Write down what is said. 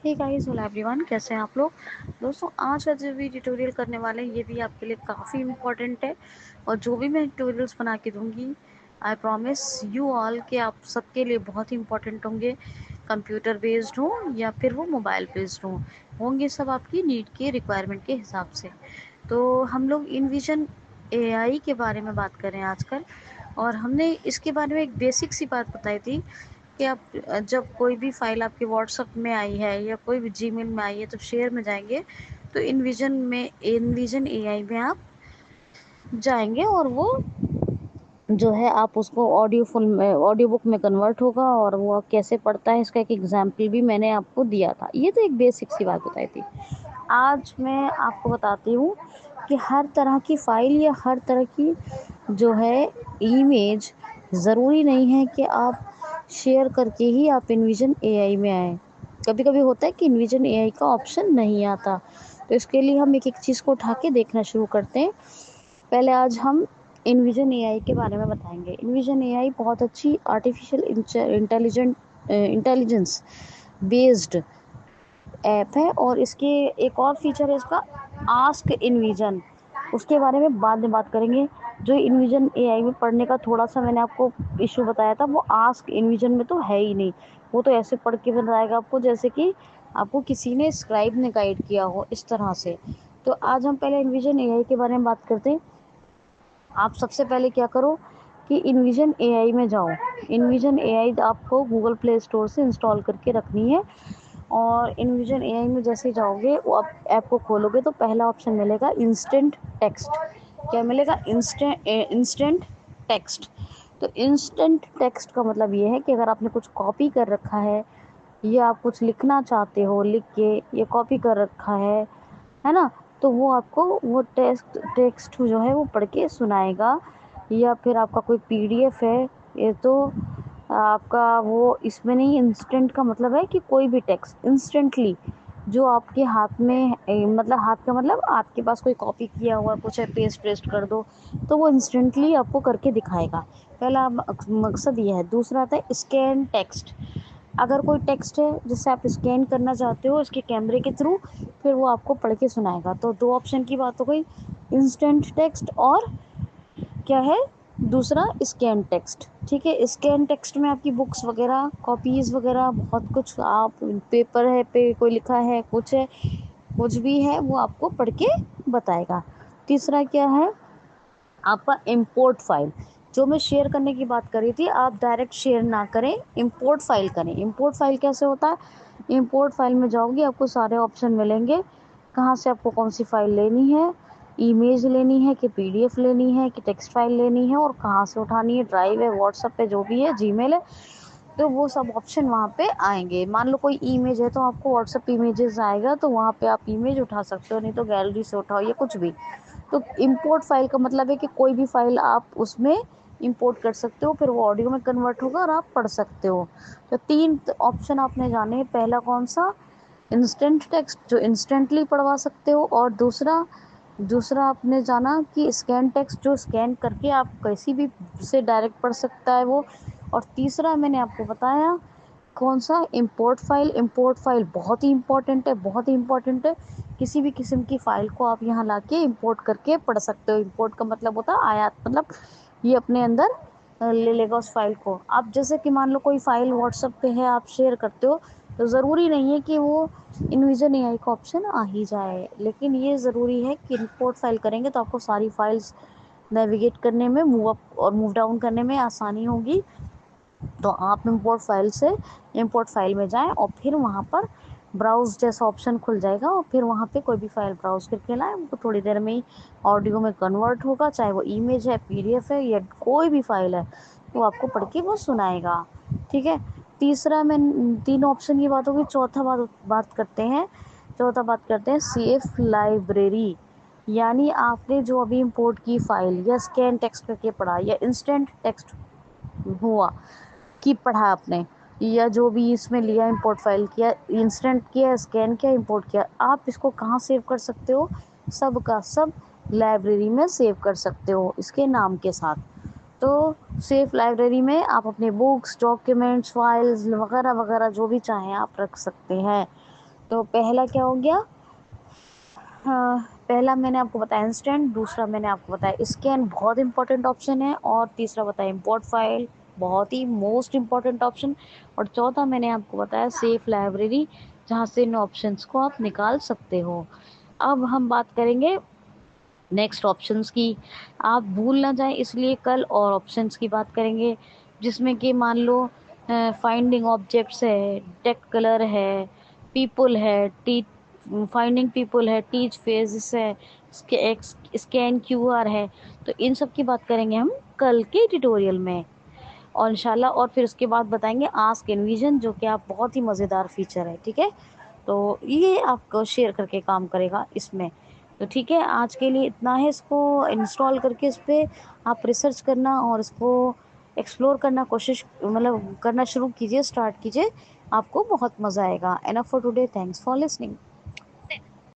Hey guys, hello everyone, कैसे हैं आप लोग। दोस्तों, आज का जो भी ट्यूटोरियल करने वाले हैं ये भी आपके लिए काफ़ी इम्पोर्टेंट है। और जो भी मैं ट्यूटोरियल्स बना के दूंगी, आई प्रॉमिस यू ऑल कि आप सबके लिए बहुत ही इम्पोर्टेंट होंगे। कंप्यूटर बेस्ड हो या फिर वो मोबाइल बेस्ड होंगे सब आपकी नीड के रिक्वायरमेंट के हिसाब से। तो हम लोग इनविजन एआई के बारे में बात करें आजकल। और हमने इसके बारे में एक बेसिक सी बात बताई थी कि आप जब कोई भी फाइल आपके व्हाट्सएप में आई है या कोई भी जीमेल में आई है तो शेयर में जाएंगे, तो इनविजन एआई में आप जाएंगे और वो जो है आप उसको ऑडियो बुक में कन्वर्ट होगा। और वो कैसे पढ़ता है इसका एक एग्जाम्पल भी मैंने आपको दिया था। ये तो एक बेसिक सी बात बताई थी। आज मैं आपको बताती हूँ कि हर तरह की फाइल या हर तरह की जो है इमेज, ज़रूरी नहीं है कि आप शेयर करके ही आप इनविजन एआई में आए। कभी कभी होता है कि इनविजन एआई का ऑप्शन नहीं आता। तो इसके लिए हम एक एक चीज़ को उठा के देखना शुरू करते हैं। पहले आज हम इनविजन एआई के बारे में बताएंगे। इनविजन एआई बहुत अच्छी आर्टिफिशियल इंटेलिजेंस बेस्ड ऐप है। और इसके एक और फीचर है इसका, आस्क इनविजन। उसके बारे में बाद में बात करेंगे। जो इनविजन एआई में पढ़ने का थोड़ा सा मैंने आपको इशू बताया था, वो आस्क इनविजन में तो है ही नहीं। वो तो ऐसे पढ़ के बताएगा आपको जैसे कि आपको किसी ने स्क्राइब ने गाइड किया हो, इस तरह से। तो आज हम पहले इनविजन एआई के बारे में बात करते हैं। आप सबसे पहले क्या करो कि इनविजन एआई में जाओ। इनविजन एआई आपको गूगल प्ले स्टोर से इंस्टॉल करके रखनी है। और इनविजन एआई में जैसे जाओगे, वो आप ऐप को खोलोगे तो पहला ऑप्शन मिलेगा इंस्टेंट टेक्स्ट। क्या मिलेगा? Instant text. तो इंस्टेंट टेक्स्ट का मतलब ये है कि अगर आपने कुछ कॉपी कर रखा है या आप कुछ लिखना चाहते हो, लिख के ये कॉपी कर रखा है ना, तो वो आपको वो टेक्स्ट जो है वो पढ़ के सुनाएगा। या फिर आपका कोई पीडीएफ है, ये तो आपका वो इसमें नहीं। इंस्टेंट का मतलब है कि कोई भी टेक्स्ट इंस्टेंटली जो आपके हाथ में मतलब हाथ का मतलब आपके पास कोई कॉपी किया हुआ कुछ है, पेस्ट पेस्ट कर दो तो वो इंस्टेंटली आपको करके दिखाएगा। पहला मकसद ये है। दूसरा आता है स्कैन टेक्स्ट। अगर कोई टेक्स्ट है जिससे आप स्कैन करना चाहते हो इसके कैमरे के थ्रू, फिर वो आपको पढ़ के सुनाएगा। तो दो ऑप्शन की बात हो गई, इंस्टेंट टेक्स्ट और क्या है दूसरा, स्कैन टेक्स्ट। ठीक है, स्कैन टेक्स्ट में आपकी बुक्स वगैरह, कॉपीज वगैरह बहुत कुछ, आप पेपर है पे कोई लिखा है, कुछ है, कुछ भी है, वो आपको पढ़ के बताएगा। तीसरा क्या है आपका इंपोर्ट फाइल। जो मैं शेयर करने की बात करी थी, आप डायरेक्ट शेयर ना करें, इंपोर्ट फाइल करें। इंपोर्ट फाइल कैसे होता है? इंपोर्ट फाइल में जाओगे, आपको सारे ऑप्शन मिलेंगे कहाँ से आपको कौन सी फाइल लेनी है, इमेज लेनी है कि पीडीएफ लेनी है कि टेक्स्ट फाइल लेनी है, और कहाँ से उठानी है, ड्राइव है, व्हाट्सएप पे जो भी है, जीमेल है, तो वो सब ऑप्शन वहाँ पे आएंगे। मान लो कोई इमेज है तो आपको व्हाट्सएप इमेजेस आएगा, तो वहाँ पे आप इमेज उठा सकते हो, नहीं तो गैलरी से उठाओ या कुछ भी। तो इंपोर्ट फाइल का मतलब है कि कोई भी फाइल आप उसमें इंपोर्ट कर सकते हो, फिर वो ऑडियो में कन्वर्ट होगा और आप पढ़ सकते हो। तो तीन ऑप्शन आपने जाने। पहला कौन सा? इंस्टेंट टेक्स्ट, जो इंस्टेंटली पढ़वा सकते हो। और दूसरा दूसरा आपने जाना कि स्कैन टेक्स्ट, जो स्कैन करके आप कैसी भी से डायरेक्ट पढ़ सकता है वो। और तीसरा मैंने आपको बताया कौन सा? Import file. इंपोर्ट फाइल बहुत ही इंपॉर्टेंट है, बहुत ही इंपॉर्टेंट है। किसी भी किस्म की फाइल को आप यहाँ लाके इंपोर्ट करके पढ़ सकते हो। इंपोर्ट का मतलब होता है आयात, मतलब ये अपने अंदर ले लेगा उस फाइल को। आप जैसे कि मान लो कोई फाइल व्हाट्सएप पे है, आप शेयर करते हो, तो ज़रूरी नहीं है कि वो इनविजन एआई का ऑप्शन आ ही जाए, लेकिन ये ज़रूरी है कि इंपोर्ट फाइल करेंगे तो आपको सारी फाइल्स नेविगेट करने में, मूव अप और मूव डाउन करने में आसानी होगी। तो आप इंपोर्ट फाइल में जाएं और फिर वहाँ पर ब्राउज जैसा ऑप्शन खुल जाएगा, और फिर वहाँ पे कोई भी फाइल ब्राउज करके लाएं, वो थोड़ी देर में ही ऑडियो में कन्वर्ट होगा। चाहे वो इमेज है, पीडीएफ है, या कोई भी फाइल है, तो आपको पढ़ के वो सुनाएगा। ठीक है, तीसरा मैं तीन ऑप्शन की बात होगी। चौथा बात करते हैं। चौथा बात करते हैं सेफ लाइब्रेरी। यानी आपने जो अभी इंपोर्ट की फाइल या स्कैन टेक्स्ट करके पढ़ा या इंस्टेंट टेक्स्ट हुआ की पढ़ा आपने, या जो भी इसमें लिया, इंपोर्ट फाइल किया, इंस्टेंट किया, स्कैन किया, इंपोर्ट किया, आप इसको कहाँ सेव कर सकते हो? सब का सब लाइब्रेरी में सेव कर सकते हो इसके नाम के साथ। तो सेफ लाइब्रेरी में आप अपने बुक्स, डॉक्यूमेंट्स, फाइल्स वगैरह वगैरह जो भी चाहें आप रख सकते हैं। तो पहला क्या हो गया? हाँ, पहला मैंने आपको बताया इंस्टेंट, दूसरा मैंने आपको बताया स्कैन, बहुत इंपॉर्टेंट ऑप्शन है, और तीसरा बताया इंपोर्ट फाइल, बहुत ही मोस्ट इंपॉर्टेंट ऑप्शन, और चौथा मैंने आपको बताया सेफ लाइब्रेरी, जहाँ से इन ऑप्शंस को आप निकाल सकते हो। अब हम बात करेंगे नेक्स्ट ऑप्शंस की। आप भूल ना जाएं इसलिए कल और ऑप्शंस की बात करेंगे, जिसमें कि मान लो फाइंडिंग ऑब्जेक्ट्स है, टेक्स्ट कलर है, पीपल है, टी फाइंडिंग पीपल है, टीच फेजेस है, स्कैन क्यूआर है। तो इन सब की बात करेंगे हम कल के ट्यूटोरियल में, और इंशाल्लाह और फिर उसके बाद बताएंगे आस्क एनविजन, जो कि आप बहुत ही मज़ेदार फीचर है। ठीक है, तो ये आपको शेयर करके काम करेगा इसमें। तो ठीक है, आज के लिए इतना है। इसको इंस्टॉल करके इस पर आप रिसर्च करना और इसको एक्सप्लोर करना कोशिश मतलब करना शुरू कीजिए, स्टार्ट कीजिए, आपको बहुत मज़ा आएगा। Enough for today, thanks for listening.